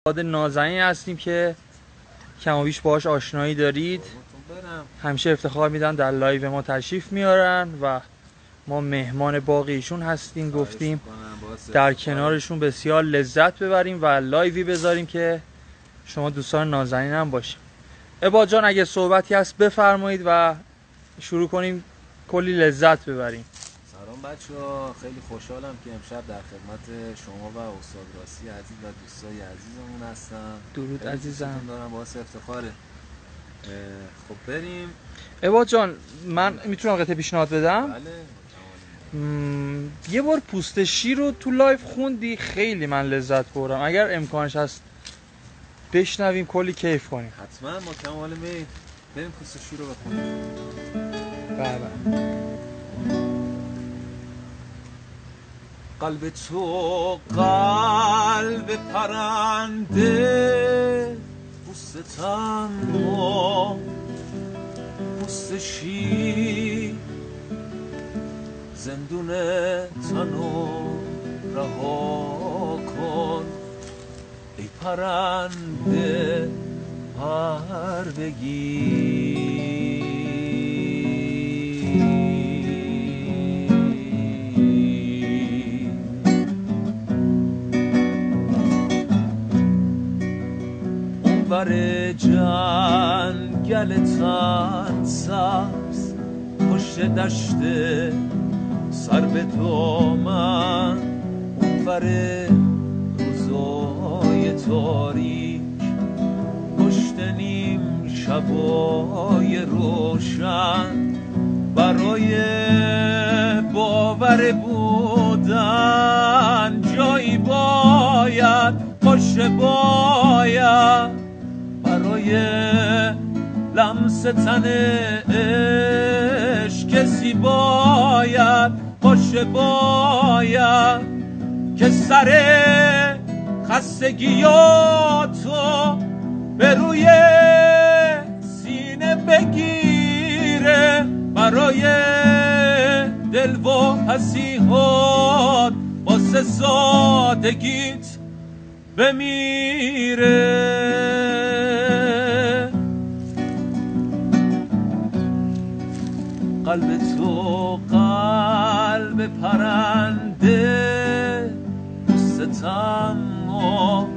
نازنین هستیم که کم و بیش باهاش آشنایی دارید. همیشه افتخار میدن در لایو ما تشریف میارن و ما مهمان باقیشون هستیم. گفتیم در کنارشون بسیار لذت ببریم و لایوی بذاریم که شما دوستان نازنین هم باشیم. عباد جان اگه صحبتی هست بفرمایید و شروع کنیم کلی لذت ببریم. سلام بچه‌ها، خیلی خوشحالم که امشب در خدمت شما و استاد راسی عزیز و دوستای عزیزمون هستم. درود عزیزم. دارم باعث افتخاره. خب بریم. عباد جان من میتونم قطعه پیشنهاد بدم؟ بله. یه بار پوست شیر رو تو لایو خوندی، خیلی من لذت بردم. اگر امکانش هست بشنویم کلی کیف کنیم. حتما ما کمال میل. بریم پوست شیر رو بخونیم. بله. قلب تو قلب پرنده، پوست تنها پوست شیر، زندون تنو رها کن ای پرنده پر بگیر. بر جنگل تن سبز پشت دشت سر به دامن، اون بر روزای تاریک پشت نیم شبای روشن، برای باور بودن جایی باید باشه، باید برای لمس تن عشق کسی باید باشه، باید که سر خستگیاتو به روی سینه بگیره، برای دل و حسیحات واسه سادگیت بمیره. قلب تو قلب پرنده، پوست تنها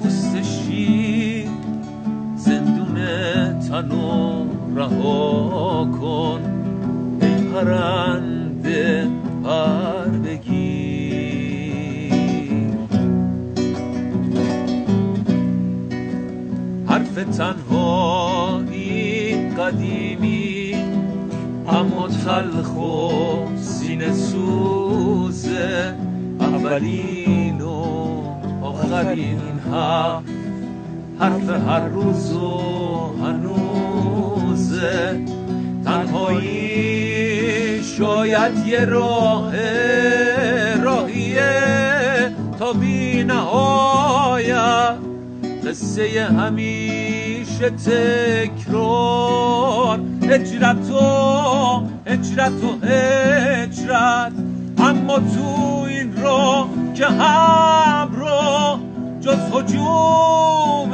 پوست شیر، زندون تنو رها کن ای پرنده پر بگیر. حرف تنهایی قدیمی اما تلخ و سینه سوزه، اولین و آخرین حرف هر روز و هنوزه. تنهایی شاید یه راهیه تا بی نهایت، قصه همیشه تکرار، هجرت و هجرت، اما تو این راه که همراه جز هجوم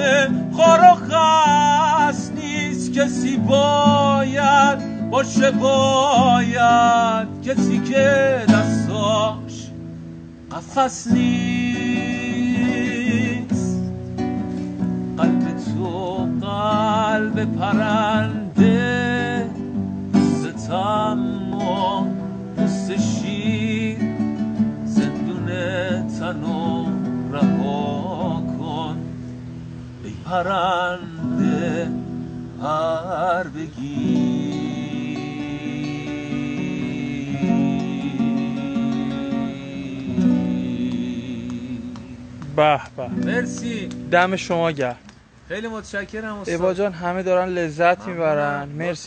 خار و خس نیست، کسی باید باشه، باید کسی که دستاش قفس نیست. قلب تو قلب پرنده، پوست تنها پوست شیر، زندون تنو رها کن ای پرنده پر بگیر. به به، مرسی، دم شما گرم. خیلی متشکرم استاد. عباد جان همه دارن لذت میبرن. مرسی.